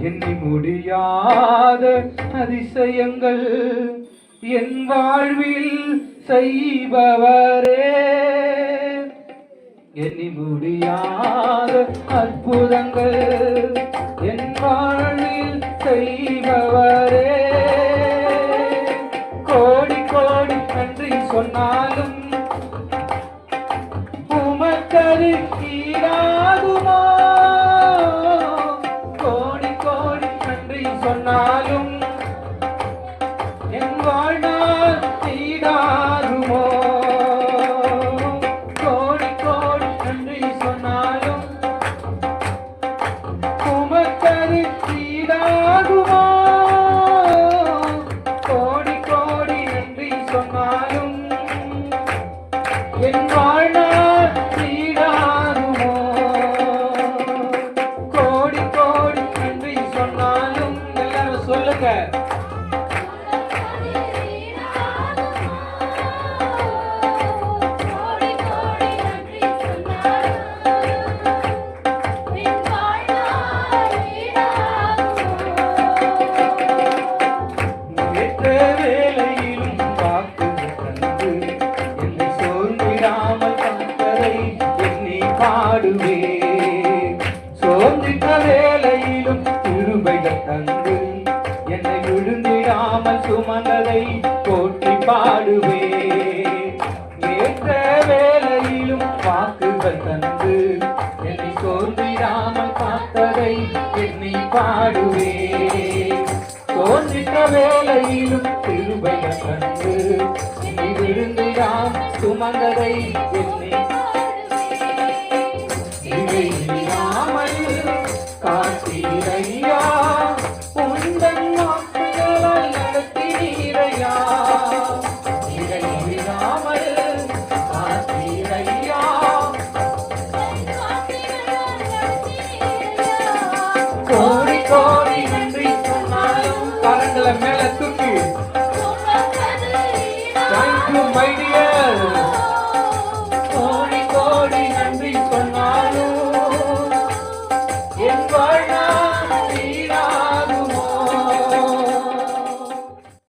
எண்ணி முடியாத அதிசயங்கள் என் வாழ்வில் செய்பவரே, எண்ணி முடியாத அற்புதங்கள் என் வாழ்வில் செய்பவரே. கோடி கோடி நன்றி சொன்னாலும் உமக்கது ஈடாகுமா? கோடி கோடி நன்றி சொன்னாலும் என் வாழ்நாள் ஈடாகுமோ? கோடி கோடி நன்றி சொன்னாலும் உமக்கது ஈடாகுமா? கோடி கோடி நன்றி சொன்னாலும் என் வாழ்நாள் ஈடாகுமோ? கோடி கோடி நன்றி சொன்னாலும் எல்லாரும் சொல்லுங்க. சோர்ந்திட்ட வேளையிலும் கிருபைகள் தந்து என்னை விழுந்திடாமல் சுமந்ததை போற்றி பாடுவே. ஏற்ற வேளையிலும் வாக்குகள் தந்து என்னை சோர்ந்திடாமல் காத்ததை எண்ணி பாடுவே. சோர்ந்திட்ட வேளையிலும் கிருபைகள் தந்து என்னை விழுந்திடாமல் சுமந்ததை எண்ணி